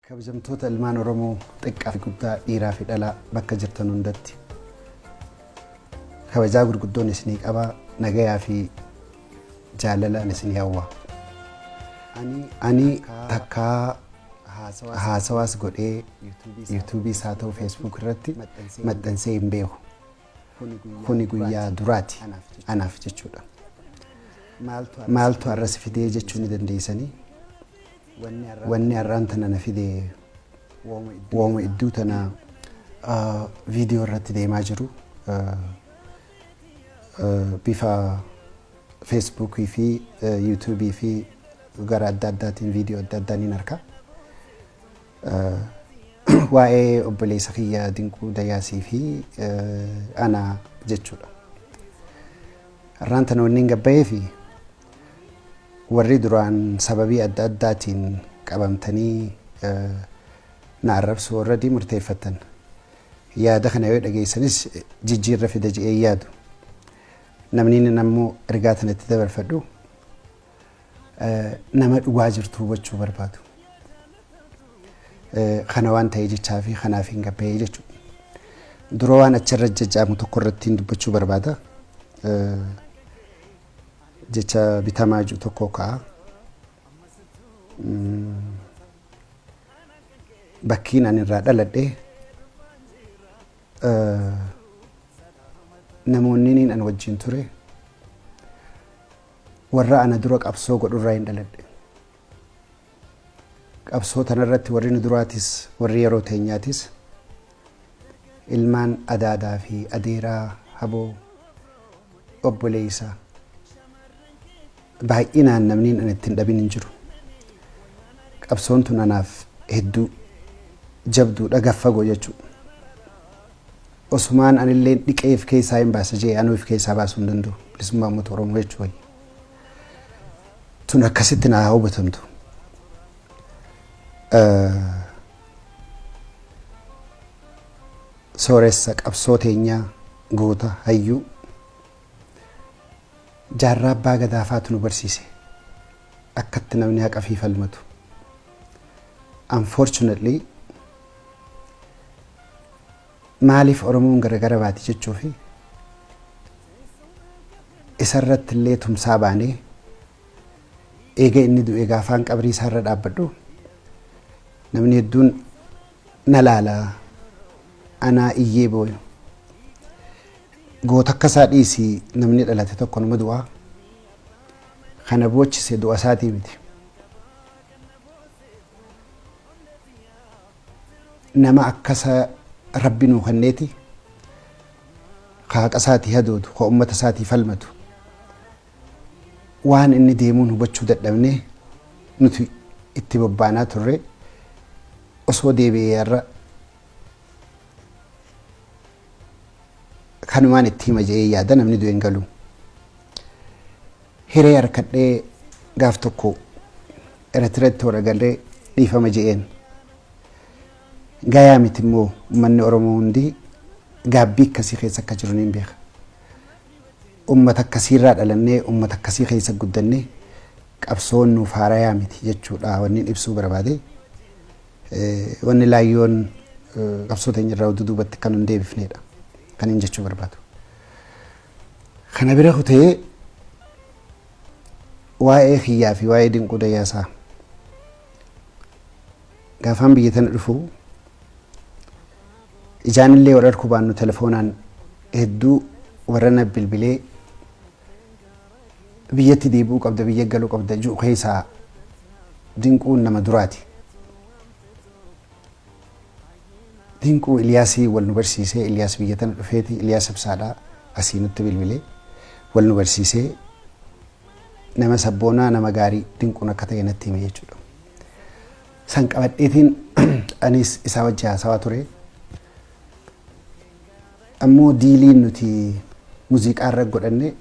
kabajamtoota ilmaan Oromoo xiqqaa fi guddaa dhiiraa fi dhalaa bakka jirtan hundatti kabajaa gurguddoon isinii qabaa nagayaa fi jaalalaan isinii hawwa. Ani takkaa haasawaas godhee YouTube isaa ta'u Facebook irratti maxxansee hin beeku. Kuni guyyaa duraati anaaf jechuudha. Maaltu har'as fidee jechuu ni dandeessanii? Wanni har'aan tana na fide wooma idduu tana viidiyoo irratti deemaa jiru bifa Facebook fi YouTube fi gara adda addaatiin viidiyoo adda addaa ni arka. Waa'ee obboleessa kiyya Dinquu Dayaasii fi ana jechuudha. Har'aan tana wanni hin gabbayee fi warri duraan sababii adda addaatiin qabamtanii na arrabsu warradii murteeffatan yaada kana yoo dhageessanis jijjiirra fida jedhee yaadu namni nammoo ergaa tanatti dabarfadhu nama dhugaa jirtu hubachuu barbaadu. Kana waan ta'ee jechaa fi kanaaf hin gabbayee jechuudha. Dura waan achirra jajjaamu tokko irratti dubbachuu barbaada. Jecha bitamaa jiru tokko ka'a. Bakkiin ani irraa dhaladhe namoonni ani wajjin ture warra ana dura qabsoo godhurraa hin dhaladhe. Qabsoo tanarratti warri nu duraatis warri yeroo teenyaatis ilmaan adaadaa fi adeeraa haboo obboleessa baay'inaan namni ani ittiin dhabin hin jiru. Qabsoon tun anaaf hedduu jabduudha gaffagoo jechuudha. Osumaan anillee dhiqeef keessaa hin baasa jee anuuf keessaa baasuu hin danda'u. Bilisummaa uummata Oromoo jechuudha. Tun akkasitti naa hubatamtu. Sooressa qabsoo teenyaa goota hayyuu jaarraa abbaa gadaafaatu nu barsiise akkatti namni haqa fi falmatu. Unfortunately maaliif Oromoon garagara baati jechuu fi isarratti illee tumsaa baanee eega inni du'e gaafaan qabrii isaarra dhaabbadhu namni hedduun na laalaa anaa iyyee booyu. Goota akkasaa dhiisii namni dhalate tokko nama du'aa kana boochise du'a isaatii miti. Nama akkasa rabbi nuu kenneeti haqa isaatii hadoodu ka ummata isaatii falmatu waan inni deemuun hubachuu dadhabnee nuti itti bobbaanaa turre osoo deebi'ee irra kanumaan itti hima jedhee yaada namni du'e hin galu. Hiree harkadhee gaaf tokko Eritreetti waragalee dhiifama jedheen. Gayaa miti immoo uummanni Oromoo hundi gaabbii akkasii keessa akka jiru ni beeka. Uummata akkasiirraa dhalannee uummata akkasii keessa guddannee qabsoon nuuf haarayaa miti jechuudha wanni ibsuu barbaade. Wanni laayyoon qabsoo teenya irraa duubatti kan hin deebifnedha. Kan hin jechuu barbaadu. Kana bira kutee waa'ee kiyyaa fi waa'ee Dinquu Dayaasaa gaafaan biyya tana dhufu ijaan illee warra harku baannu telefoonaan hedduu warra na bilbilee biyyatti deebi'uu qabda biyya galuu qabda jiru keessaa Dinquun nama duraati. Dinquu Iliyaasii wal nu barsiisee Iliyaas biyya tana dhufeeti Iliyaas ibsaadhaa asii nutti bilbilee wal nu barsiisee nama sabboonaa nama gaarii Dinquun akka ta'e natti hime jechuudha. San qabadheetiin anis isaa wajji haasawaa ture. Ammoo diiliin nuti muuziqaa irra godhanne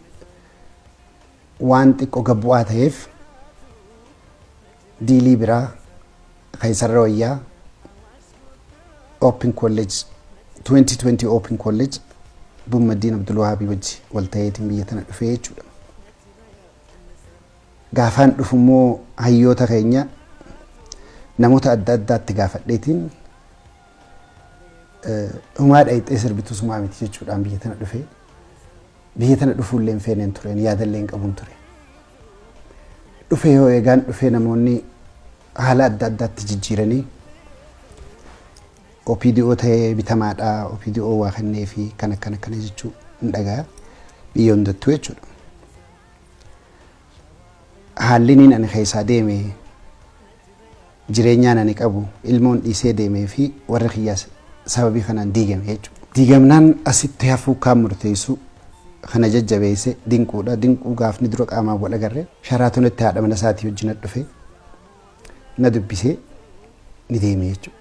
waan xiqqoo gabbu'aa ta'eef diilii biraa Kaysarra wayyaa Open College 2020 Open College Bummaddiin Abdulwahaabii wajji wal ta'eetiin biyya tana dhufee jechuudha. Gaafaan dhufummoo hayyoota keenya namoota adda addaatti gaafadheetiin umaa dhayixee sirbitu sumaa miti jechuudhaan biyya tana dhufee biyya tana dhufuullee hin feeneen tureen yaadallee hin qabuun ture. Dhufee yoo eegaan dhufee namoonni haala adda addaatti jijjiiranii OPDO ta'ee bitamaadhaa OPDO waa kennee fi kan akkana jechuu hin dhagaa biyya hundattuu jechuudha. Haalli niin ani keessaa deeme jireenyaan ani qabu ilmoon dhiisee deemee fi warra kiyyaas sababii kanaan diigame jechuudha. Diigamnaan asitti hafuu kaan murteessu kana jajjabeesse dinquudha. Dinquu gaafni dura qaamaan wal agarre Sharaatonitti haadha mana isaatii wajjin dhufe na dubbisee ni deeme jechuudha.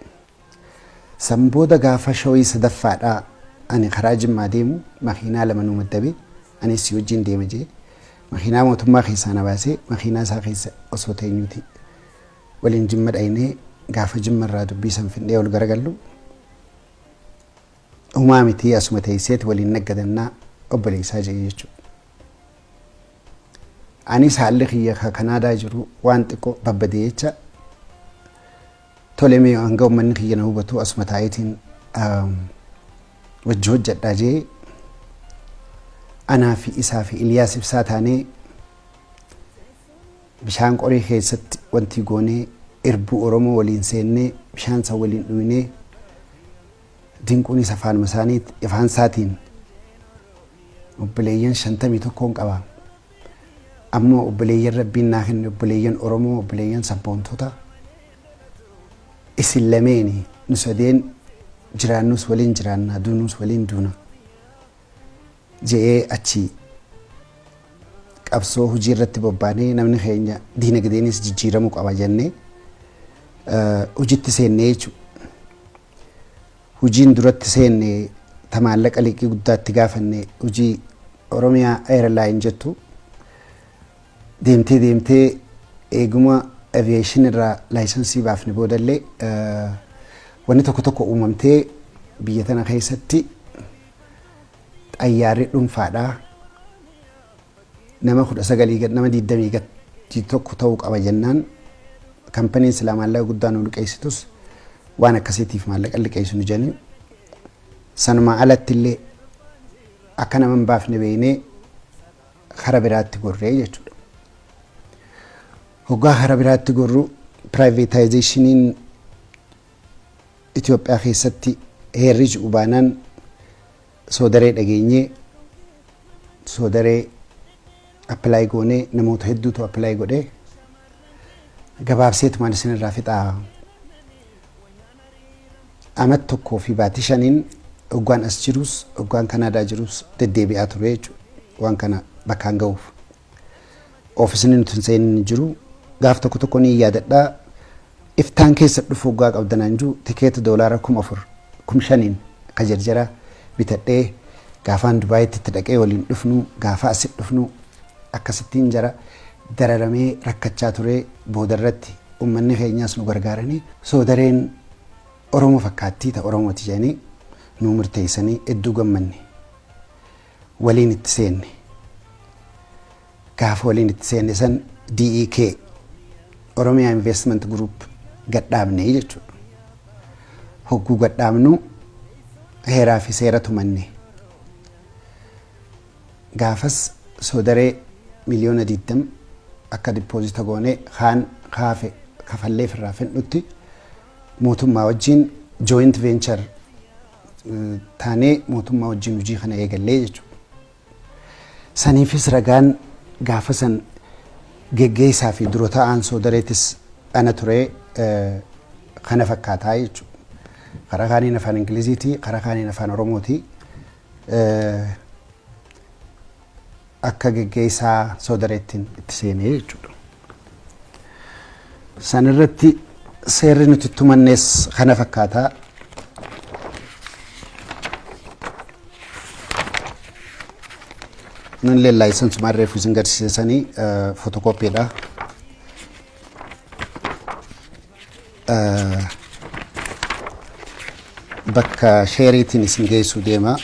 San booda gaafa shawii sadaffaadhaa ani karaa Jimmaa deemu makiinaa lama nu maddabe anis si wajjin deeme jee makiinaa mootummaa keessaa na baasee makiinaa isaa keessa osoo teenyuuti waliin Jimma dhaynee gaafa Jimma irraa dubbii san findee ol garagallu umaa miti asuma teesseeti waliin naggadannaa obboleessaa jee jechuudha. Anis haalli kiyya Kanaadaa jiru waan xiqqoo babbadee jecha tolemee hanga uummanni kiyya na hubatu asuma taayitiin wajji hojjedhaa jee anaa fi isaa fi Iliyaas Ibsaa taanee bishaan qoree keessatti wanti goonee irbuu Oromoo waliin seennee bishaan san waliin dhuunee dinquunis afaanuma isaaniitti afaan isaatiin obboleeyyan 51 qaba. Ammoo obboleeyyan Rabbiin naa kenne obboleeyyan Oromoo obboleeyyan sabboontota isin lameeni nu sadeen jiraannus waliin jiraannaa duunus waliin duuna jee achi qabsoo hojii irratti bobbaanee namni keenya diinagdeenis jijjiiramuu qaba jennee hojiitti seennee jechuudha. Hojiin duratti seennee tamaallaqa liqii guddaatti gaafanne hojii Oromiyaa Airline jettu deemtee eeguma aviation irraa laayisensii baafne boodallee wanni tokko uumamtee biyya tana keessatti xayyaarri dhuunfaadhaa nama 19 gad nama 20 gad tokko ta'uu qaba jennaan kampaniin silaa maallaqa guddaa nu liqeessitus waan akkasiitiif maallaqa liqeessu nu jenni sanuma alatti illee akka nama hin baafne beeknee kara biraatti gorree jechuudha. Hoggaa kara biraatti gorru privatizationiin Itoophiyaa keessatti heerri jiru baanaan soodaree dhageenyee soodaree appilaayi goonee namoota hedduutu appilaayi godhee gabaabseetumaan isinirraa fixaa amat tokkoo fi baatii 5 hoggaan as jirus hoggaan Kanaadaa jirus deddeebi'aa ture jechuudha. Waan kana bakkaan ga'uuf oofisni nuti hin seenin jiru gaaf tokko ni yaadadhaa iftaan keessa dhufu hoggaa qabdanaan jiru tikeeta $4,000 5,000 ka jarjara bitadhee gaafaan Dubaayitti itti dhaqee waliin dhufnu gaafa asitti dhufnu akkasittiin jara dararamee rakkachaa ture boodarratti uummanni keenyaas nu gargaaranii soodareen Oromoo fakkaattii ta Oromooti jedhanii nu murteessanii hedduu gammanne waliin itti seenne gaafa waliin itti seenne san DInquu Oromiyaa Investment Group gadhaabne jechuudha. Hogguu gadhaabnu heeraa fi seera tumanne gaafas soodaree miliyoona 20 akka dipoozita goonee kaan kaafe kafallee firraa fedhutti mootummaa wajjin joint venture taanee mootummaa wajjin hojii kana eegallee jechuudha. Saniifis ragaan gaafa san geggeessaa fi dura ta'aan soodareetis ana ture kana fakkaataa jechuudha. Karaa kaaniin afaan Ingiliziiti, karaa kaaniin afaan Oromooti. Akka geggeessaa soodareettiin itti seenee jechuudha. San irratti seerri nuti tumannees kana fakkaataa. Nun illee laayisensumaan reefu isin garsiisanii footokoopiidha. Bakka sheeriitiin isin geessuu deema.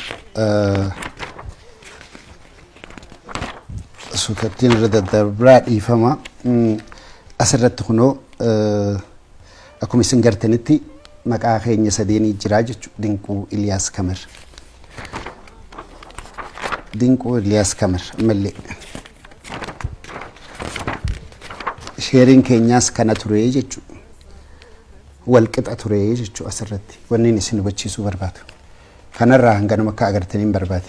Suutattiin irra daddarbaa dhiifama. Asirratti kunoo akkuma isin gartanitti maqaa keenya sadeenii jira jechuudha. Dinquu Iliyaas Kamar. Dinquu Iliyaas Kamar malee. Sheeriin keenyaas kana ture jechuudha. Walqixa ture jechuudha asirratti. Wanni isin hubachiisuu barbaadu. Kanarraa hanganuma akka agartaniin barbaade.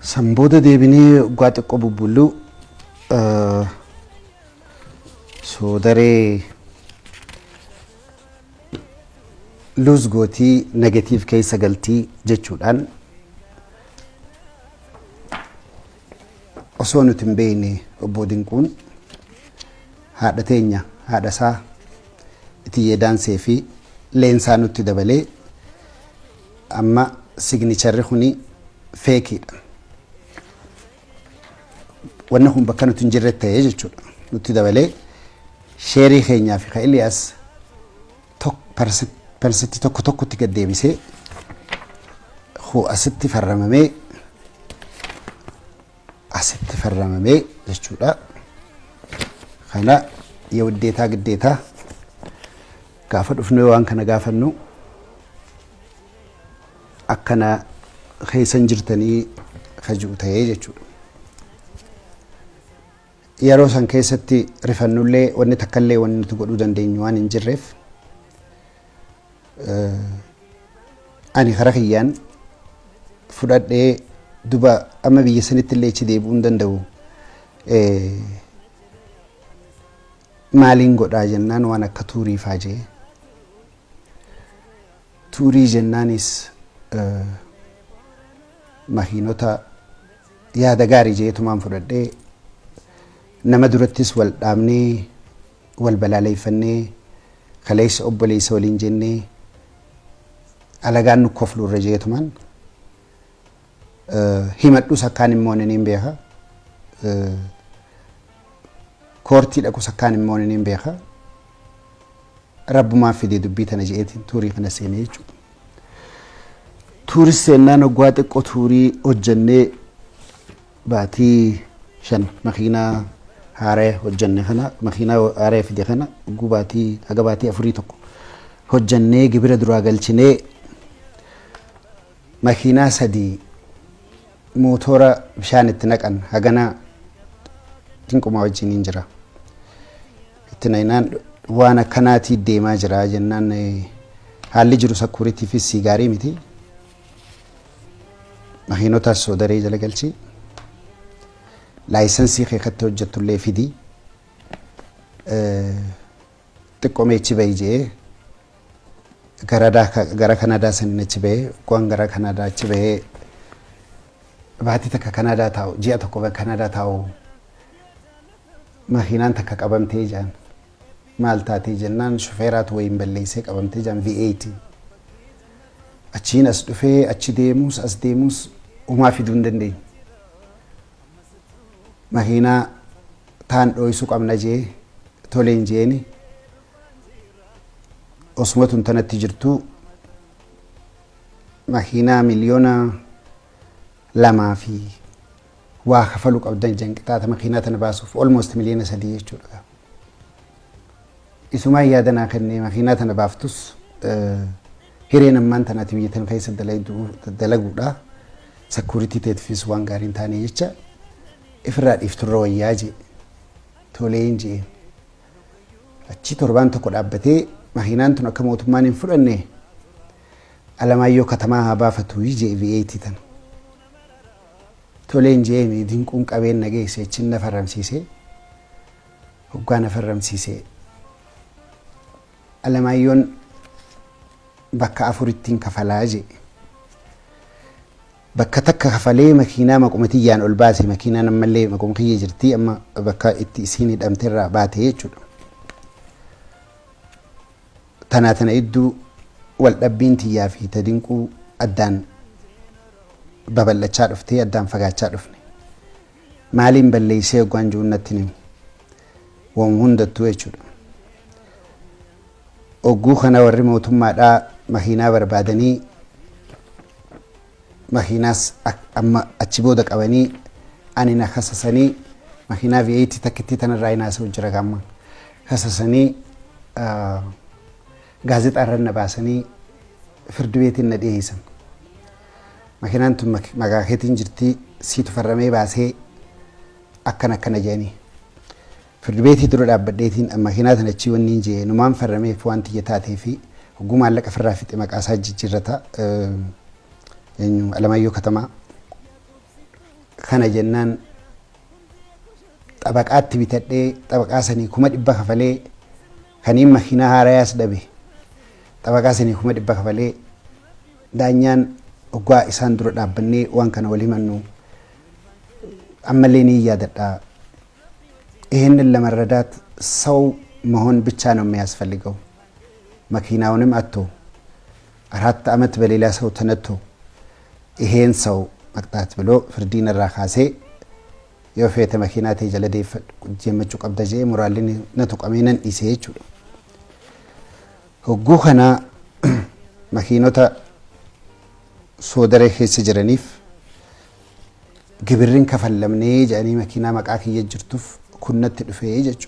Sanbooda deebinee waggaa xiqqoo bubbulluu soodaree luus gootii negatiif keessa galtii jechuudhaan osoo nuti hin beekne obbo Dinquun haadha teenya haadha isaa Itiyyee Daansee fi leensaa nutti dabalee amma signicharri kuni feekiidha. Wanna kun bakka nuti hin jirre ta'ee jechuudha. Nutti dabalee sheerii keenyaa fi Iliyaas parsantii tokko tokkotti gad deebisee asitti farramamee jechuudha. Kana የውዴታ ግዴታ gaafa dhufnee waan kana gaafannu akkana keessan jirtanii kajuu ta'ee jechuudha. Yeroo san keessatti rifannullee wanni takkallee wanni nuti godhuu dandeenyu waan hin jirreef ani karaa kiyyaan fudhadhee duba amma biyya sanitti illee ichi deebi'uu hin danda'u. Maaliin godhaa jennaan waan akka tuurii faajee. Tuurii jennaanis makiinota yaada gaarii jeetumaan fudhadhee nama durattis wal dhaabnee wal balaaleffannee kaleessa obboleessa waliin jennee alagaan nu koflu irra jeetumaan himadhus akkaan immoo naniin beeka. Koortii dhaqus akkaan immoo naniin beeka. Rabbumaaf fidee dubbii tana jeetiin tuurii kana seenee jechuudha. Tuurii seennaan waggaa xiqqoo tuurii hojjannee baatii 5 makiinaa haaree hojjanne kana makiinaa haaree fide kana gubaatii haga baatii 4 tokko hojjannee gibira duraa galchinee makiinaa 3 mootora bishaan itti naqan hagana dinqumaa wajjiniin jira. Itti naynaan waan akkanaati deemaa jira jennaan haalli jiru sakkuuritiifis gaarii miti. Makiinotaas soodaree jala galchi. Laayisensii keekatti hojjettullee fidi. Xiqqoo meechi bahi jee gara Kanadaa saniin achi bahee waan gara Kanadaa achi bahee baatii takka Kanadaa taa'u ji'a tokko Kanadaa taa'u makiinaan takka qabamtee jaan maal taatee jennaan shufeeraatu wayiin balleessee qabamtee jaan V8 achiin as dhufee achi deemuus as deemuus umaa fiduu hin dandeenye. Makiinaa taan dhooysuu qabna jee toleen jeeni osumatuun tanatti jirtu makiinaa miliyoona 2 fi waa kafalu qabdan janqixaata makiinaa tana baasuuf almost miliyoona 3 jechuudha. Isumaan yaadanaa kennee makiinaa tana baaftus hireen ammaan tanaati biyya tana keessa dalaguudha. Sakkuuritii teetiifis waan gaariin taane jecha ifirraa dhiifturra wayyaa jee toleen jee achi torbaan tokko dhaabbatee makiinaan tun akka mootummaan hin fudhanne Alamaayyoo katamaa haa baafatu jee V8 tana. Toleen jee Dinquun qabeen nageesse achiin na farramsiisee hoggaa na farramsiisee Alamaayyoon bakka 4 kafalaa jee bakka takka kafalee makiinaa maqumatiyyaan ol baase makiinaan ammallee maquma kiyya jirti amma bakka itti isiin hidhamteerraa baate jechuudha. Tana idduu wal dhabbiin tiyyaa fi Dinquu addaan babal'achaa dhuftee addaan fagaachaa dhufne. Maaliin balleessee hoggaan jiruun natti himu waan hundattuu jechuudha. Ogguu kana warri mootummaadhaa makiinaa barbaadanii makiinaas amma achi booda qabanii ani na kasasanii makiinaa V8 takkitti tanarraa inaasuu jira gamma. kasasanii gaazexaarra na baasanii firdi beetiin na dhiyeessan. Makiinaan tun maqaa keetiin jirti siitu farramee baasee akkana jedhanii. Firdi beetii dura dhaabbadheetiin makiinaa tana achii wanni hin jee numaan farrameef waan xiyya taatee fi hogguu maallaqa firraa fixe maqaa isaa jijjiirrata Alamaayyoo Katamaa. Kana jennaan xabaqaatti bitadhee xabaqaa sanii 100 kafalee kaniin makiinaa haarayaas dhabe xabaqaa sanii 100 kafalee daanyaan hoggaa isaan dura dhaabbannee waan kana wal himannu ammallee ni yaadadha. ይህንን ለመረዳት ሰው መሆን ብቻ ነው የሚያስፈልገው። መኪናውንም አጥቶ 4 ዓመት በሌላ ሰው ተነቶ ይሄን ሰው መቅጣት ብሎ ፍርዲን ራካሴ የወፌተ መኪና ተጀለደ ጀመቹ ቀብደጀ ሞራልን ነተቀሜነን ኢሴቹ ህጉ ኸና መኪኖታ ሶደሬ ኸስ ጅረኒፍ ግብርን ከፈለምኔ ጃኒ መኪና መቃክ ይጅርቱፍ ኩነት ድፌ ይጀቹ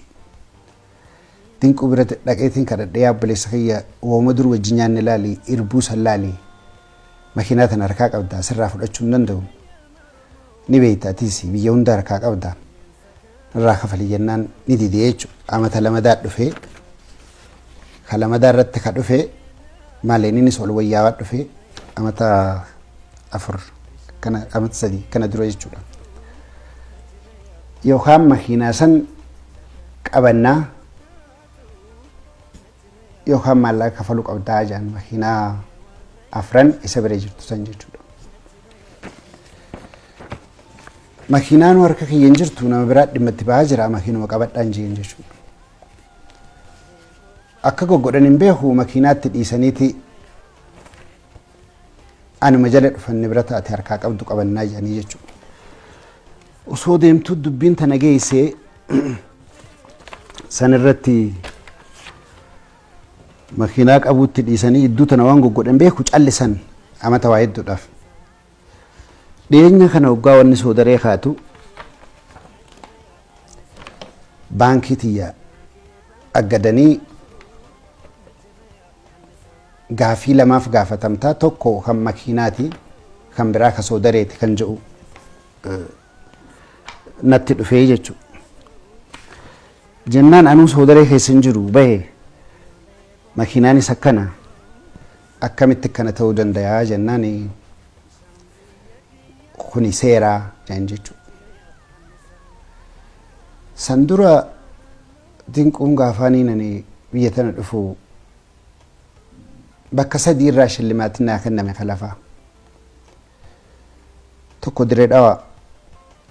ድንቁ ብረት ዳቄቲን ከደደ ያብለስ ኸያ ወመድሩ ወጅኛን ላሊ ኢርቡ ሰላሊ መኪና ተነርካ ቀብዳ ስራ ፍለቹን እንደው ኒቤታቲሲ ቢየውን ዳርካ ቀብዳ ራካ ፈልየናን ኒዲዲየቹ አመተ ለመዳ ድፌ ከለመዳ ረት ከድፌ ማለኒን ሶል ወያዋ ድፌ አመታ አፍር ከነ አመት ሰዲ ከነ ድሮ ይቹ يوخام مخينا سن قبنا يوخام مالا كفلو قبدا جان مخينا افرن اسبري جرتو سنجچو مخينا ورك كينجرتو نمبرات دمت باجرا مخينا مقبدان جينجچو akka gogodhanin beeku makiinaatti dhiisaniiti anuma jala dhufan nibrata ati harkaa qabdu qabannaa jedhanii jechuudha. Osoo deemtuu dubbiin tana geessee sanirratti makiinaa qabuutti dhiisanii iddoo tana waan gogodhan beeku callisan amata waa hedduudhaaf. Dhiyeenya kana waggaa wanni soodaree kaatu baankii tiyya aggadanii gaafii lamaaf gaafatamtaa tokko kan makiinaati kan biraa ka soodareeti kan jedhu natti dhufee jechuudha. Jennaan anuu soodaree keessa hin jiru bahe makiinaanis akkana akkamitti kana ta'uu danda'a jennaan kuni seeraa jechuudha. San dura dinquun gaafaanii nani biyya tana dhufu bakka sadii irraa shillimaatiin naa kenname kalafaa. Tokko diree dhawaa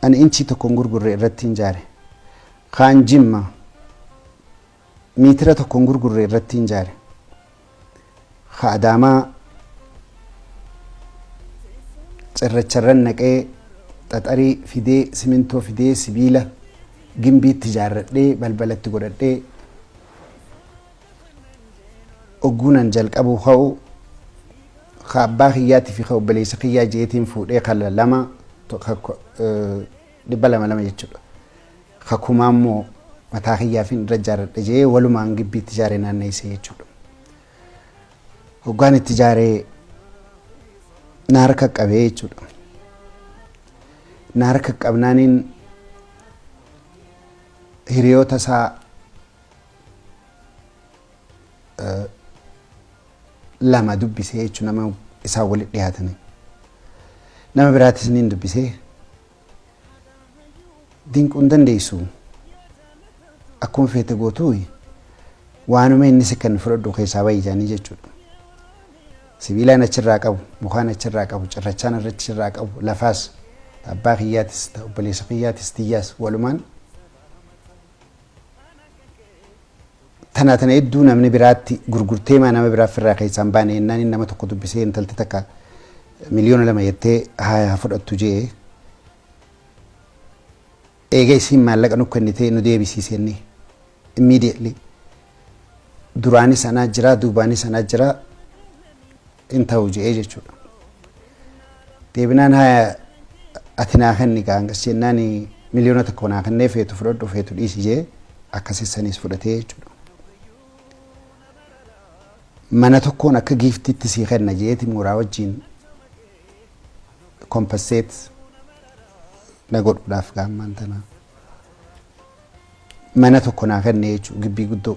ani inchi tokko gurgurre irratti hin jaare. Kaan Jimma miitira tokko gurgurre irratti hin jaare. Ka Adaamaa cirracharran naqee xaxarii fidee simintoo fidee sibiila gimbiitti ijaarradhee balbalatti godhadhee ogunan jalqabu ka'u ka abbaa kiyyaatti fi ka obboleessa kiyyaa jeetiin fuudhee kan lama dhibba lama jechuudha. Ka kumaa immoo mataa kiyyaaf irra ijaarradhe jee walumaan gibbiitti ijaaree naanneessee jechuudha. Hoggaan itti ijaaree na harka qabee jechuudha. Na harka qabnaaniin hiriyoota isaa lama dubbisee jechuun nama isaa walitti dhiyaatanii nama biraatis niin dubbisee dinquun dandeessu akkuma feete gootuu waanuma inni si kan fudhadhu keessaa baay'isanii jechuudha. Sibiilaan achirraa qabu, mukaan achirraa qabu, cirrachaan achirraa qabu, lafaas abbaa kiyyaatis obboleessa kiyyaatis tiyyaas walumaan tana hedduu namni biraatti gurgurtee maa nama biraaf irraa keessaan baane ennaan nama tokko dubbisee intalti takka miliyoona 2 jettee haa fudhattu jee eega isiin maallaqa nu kennitee nu deebisiisenne immediately duraanis anaa jira duubaanis anaa jira in ta'u jee jechuudha. Deebinaan haa ati naa kenni gaangas jennaan miliyoona tokko naa kennee feetu fudhadhu feetu dhiisi jee akkasisanis fudhatee jechuudha. Mana tokkoon akka giiftitti sii kenna jeeti mooraa wajjin compensate na godhuudhaaf gaammaan tanaa. Mana tokko naa kenne jechuudha gibbii guddoo.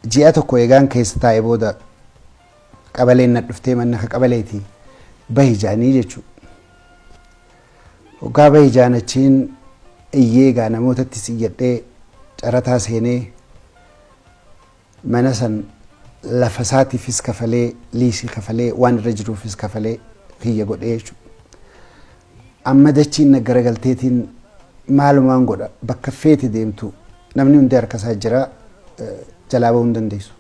Ji'a tokko eegaan keessa taa'ee booda qabaleen na dhuftee manna ka qabaleeti bahi jaanii jechuudha. Hoggaa bahi jaanachiin iyyee egaa namootatti siyyadhee carataa seenee mana san lafa isaatiifis kafalee liisii kafalee waan irra jiruufis kafalee kiyya godhee jechuudha. Amma dachiin na garagalteetiin maalumaan godha bakka feeti deemtu namni hundi harkasaa jira jalaa bahuu hin dandeessu.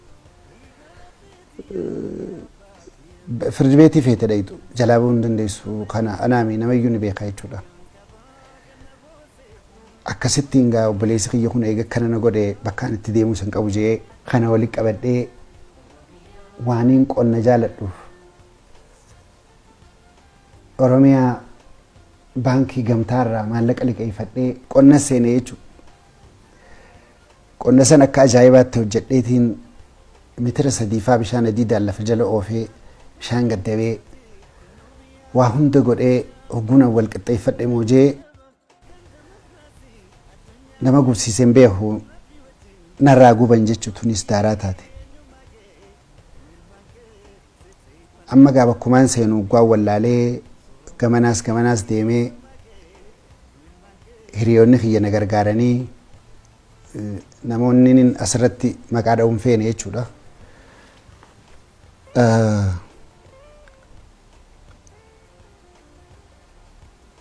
Firdi beetii feete dhayitu jalaa bahuu hin dandeessu kana anaami namayyuu ni beekaa jechuudha. Akkasittiin gaa obboleessi kiyya kun eega kana na godhe bakkaan itti deemuu san qabu jee kana waliin qabadhee waaniin qonna jaaladhuuf Oromiyaa baankii gamtaarraa maallaqa liqeeffadhee qonna seenee jechuudha. Qonna san akka ajaa'ibaatti hojjedheetiin mitira 3 bishaan adiidaan lafa jala oofee bishaan gaddabee waa hunda godhee hogguna wal qixxeeffadhe moojee nama gubsiiseen beeku narraa guban jechuun tunis daaraa taate. Amma gaa bakkumaan seenu gwaan wallaalee gamanaas deemee hiriyoonni kiyya na gargaaranii namoonni asirratti maqaa dha'uun feene jechuudha.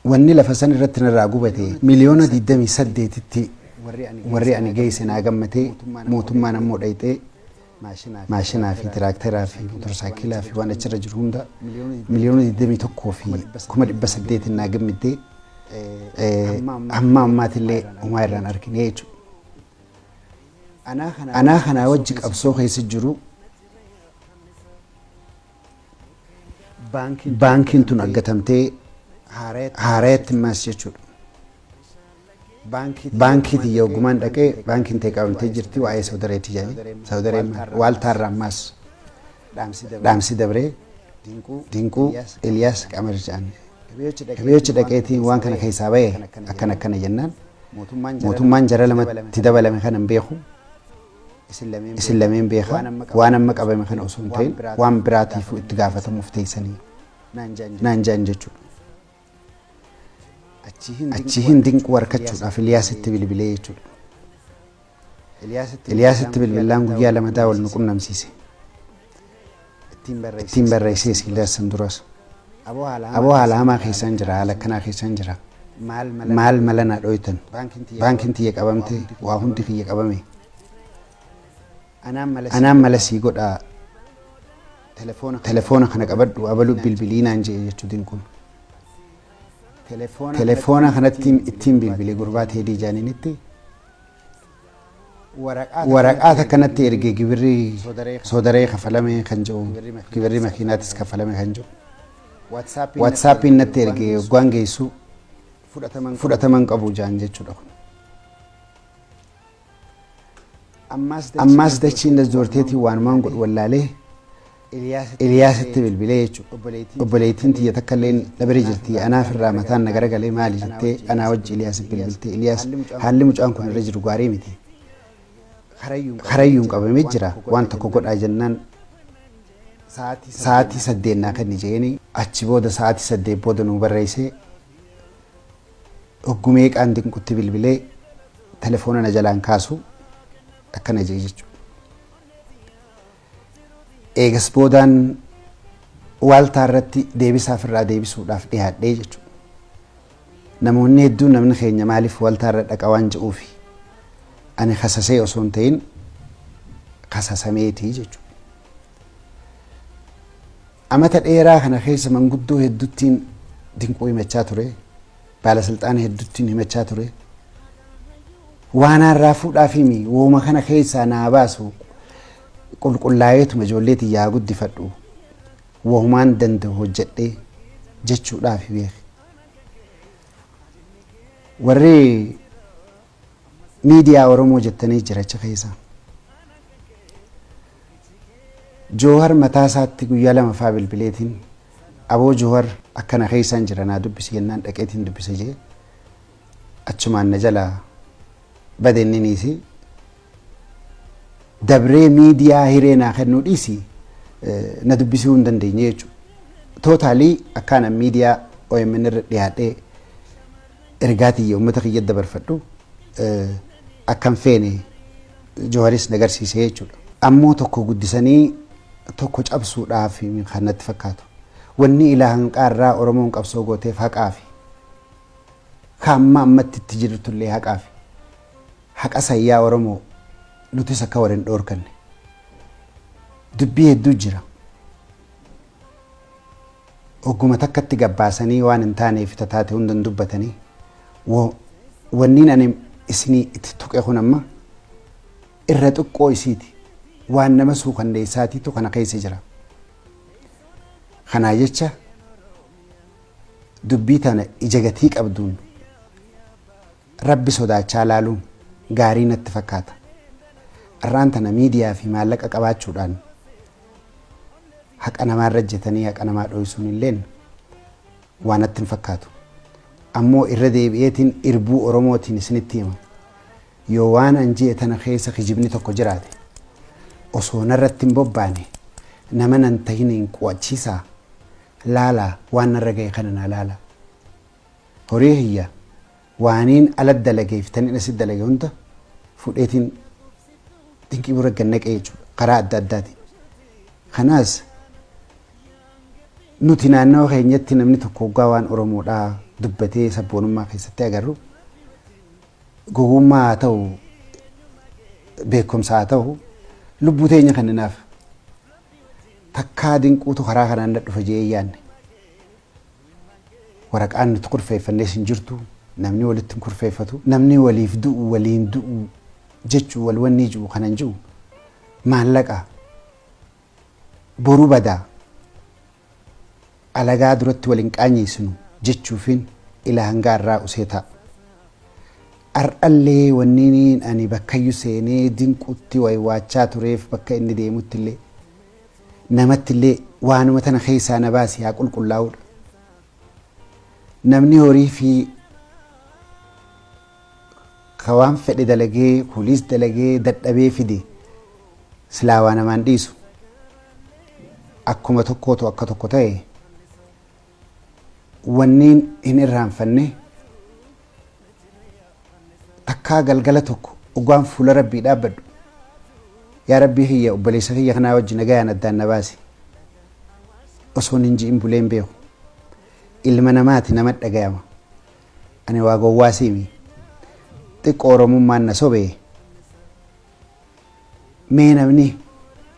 Wanni lafa san irratti narraa gubate miliyoona 28tti warri ani geesse naa gammatee mootummaan ammoo dhayxee maashinaa fi tiraakteraa fi motorsaayikilaa fi waan achirra jiru hunda miliyoona 21 fi 800 naa gammattee amma ammaatillee homaa irraan argine jechuudha. Anaa kanaa wajji qabsoo keessa jiru baankiin tun argatamtee haareetti maas jechuudha. Baankii tiyya ogummaan dhaqee baankiin ta'e qabamtee jirti waa'ee Sawudareetti jedhanii Sawudareen waaltaarraa maas dhaamsi dabree Dinquu Eliyaas Qamarii jedhan. Kabiyochi dhaqeetiin waan kana keessaa ba'e akkana jennaan mootummaan jara lamatti dabalame kana hin beeku. Isin lameen beeka waan amma qabame kana osoo hin ta'in waan biraatiifuu itti gaafatamuuf teessanii naan jaan jechuudha. Achi hin dinquu harkachuudhaaf Eliyaasitti bilbilee jechuudha. Eliyaasitti bilbilaan guyyaa lamataa wal nu qunnamsiise. Ittiin barreessee Eliyaas san duras. Aboo haala hamaa keessaan jira haala akkanaa keessaan jira. Maal mala naa dhoytan baankiin tiyya qabamte waa hundi kiyya qabame. Anaan mala sii godhaa telefoona kana qabadhu abaluu bilbilii naan jedhe jechuu dinquun. Telefoona kanatti ittiin bilbilee gurbaa ta'ee diijaaniinitti waraqaa akkanatti ergee gibirri soodaree kafalame kan jiru gibirri makiinaatis kafalame kan jiru waatsaappiin natti ergee waggaan geessu fudhataman qabu jaan jechuudha. Ammaas dachiin dasdoorteetii waanumaan godhu wallaalee Eliyaasitti bilbilee jechuudha. Obboleettiin tiyya takka illee dabaree jirti anaaf irraa mataan na garagalee maali jettee anaa wajji Eliyaasitti bilbiltee Eliyaas haalli mucaan kun irra jiru gaarii miti. Karayyuun qabamee jira waan tokko godhaa jennaan sa'aatii 8 naa kenni jeeni achi booda sa'aatii 8 booda nu barreessee hoggumee qaan dinquutti bilbilee telefoona na jalaan kaasu akkana jee jechuudha. Eegas boodaan waaltaa irratti deebisaaf irraa deebisuudhaaf dhiyaadhee jechuudha. Namoonni hedduun namni keenya maaliif waaltaa irra dhaqa waan jedhuufi ani kasasee osoo hin ta'in kasasameetii jechuudha. Amata dheeraa kana keessa manguddoo hedduttiin dinquu himachaa ture. Baalasilxaana hedduttiin himachaa ture. Waan harraa fuudhaaf himi wooma kana keessaa naa baasu qulqullaa'eetuma ijoolleetii yaa guddifadhu woomaan danda'u hojjedhee jechuudhaaf beeke. Warri miidiyaa Oromoo jettanii jiracha keessa. Joohar mataa isaatti guyyaa lama faa bilbileetiin aboo Joohar akkana keessaan jira naa dubbisi jennaan dhaqeetiin dubbise jee achumaan na jalaa badenniniisi dabree miidiyaa hiree naa kennuu dhiisi na dubbisuu hin dandeenye jechuudha. Tootaalii akkana miidiyaa OMN irra dhiyaadhee ergaatii uummata kiyya dabarfadhu akkam feene Jooharis nagarsiise jechuudha. Ammoo tokko guddisanii tokko cabsuudhaaf kan natti fakkaatu. Wanni ilaahan qaarraa Oromoon qabsoo gooteef haqaafi. Kaamma ammatti itti jirtullee haqaafi. Haqa sayyaa Oromoo nutis akka warreen dhoorkanne. Dubbii hedduu jira. Ogguma takkatti gabbaasanii waan hin taaneef tataate hundan dubbatanii wanniin ani isinii itti tuqe kun amma irra xiqqoo isiiti. Waan nama suukanneessaatiitu kana keessa jira. Kanaa jecha dubbii tana ija gatii qabduun rabbi sodaachaa laaluun gaarii natti fakkaata. Irraan tana miidiyaa fi maallaqa qabaachuudhaan haqa namaa rajjetanii haqa namaa dho'isuun illeen waan natti hin fakkaatu. Ammoo irra deebi'eetiin irbuu Oromootiin isinitti hima. Yoo waan anjii tana keessa kijibni tokko jiraate osoo narratti hin bobbaane nama nan tahin hin quwachiisaa laala waan narra ga'e kana na laala. Horii hiyya waaniin ala dalageeftan asit dalage hunda fudheetiin dinqii bira gannaqee jechuudha karaa adda addaati. Kanaas nuti naannoo keenyatti namni tokko hoggaa waan Oromoodhaa dubbatee sabboonummaa keessatti agarru gogummaa haa ta'u beekumsa haa ta'u lubbuu teenya kanninaaf takkaa dinquutu karaa kanaan dhufa jee yaanne waraqaan nuti kurfeeffannees hin jirtu namni walitti hin kurfeeffatu namni waliif du'u waliin du'u jechuu wal wanni jiru kanan jiru maallaqa boruu badaa alagaa duratti waliin qaanyeessinu jechuufin ilaa hangaa irraa useeta. Ar'allee wanniin ani bakkayyuu seenee dinquutti waywaachaa tureef bakka inni deemutti illee namatti illee waanuma tana keessaa na baasi haa qulqullaa'uudha. Namni horii fi kawaan fedhe dalagee kuliis dalagee dadhabee fide silaa waa namaan dhiisu akkuma tokkootu akka tokko ta'e wanniin hin irraanfanne takkaa galgala tokko ugaan fuula rabbii dhaabbadhu yaa rabbii hiyya obboleessa kiyya kanaa wajji nagayaan addaan na baasi osoon hin ji'in buleen beeku ilma namaati nama dhagayama ani waa gowwaasiimi xiqqoo Oromummaan na sobee mee namni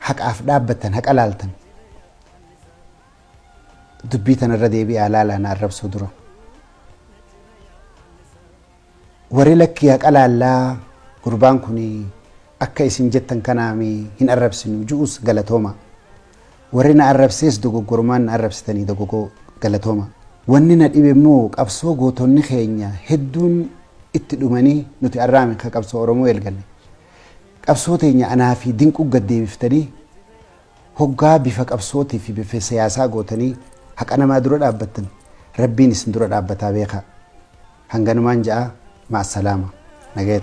haqaaf dhaabbattan haqa laaltan dubbii tanarra deebi'aa laalaa na arrabsuu dura. Warri lakkii haqa laallaa gurbaan kun akka isin jettan kanaami hin arrabsinu ju'us galatooma. Warri na arrabsees dogoggormaan na arrabsitanii dogoggoo galatooma. Wanni na dhibe immoo qabsoo gootonni keenya hedduun itti dhumanii nuti arraame ka qabsoo Oromoo eegalle. Qabsoo teenya anaa fi dinquu gaddeebiftanii hoggaa bifa qabsootii fi bifa siyaasaa gootanii haqa namaa dura dhaabbattan rabbiin isin dura dhaabbataa beekaa. Hanganumaan ja'a مع السلامة نجات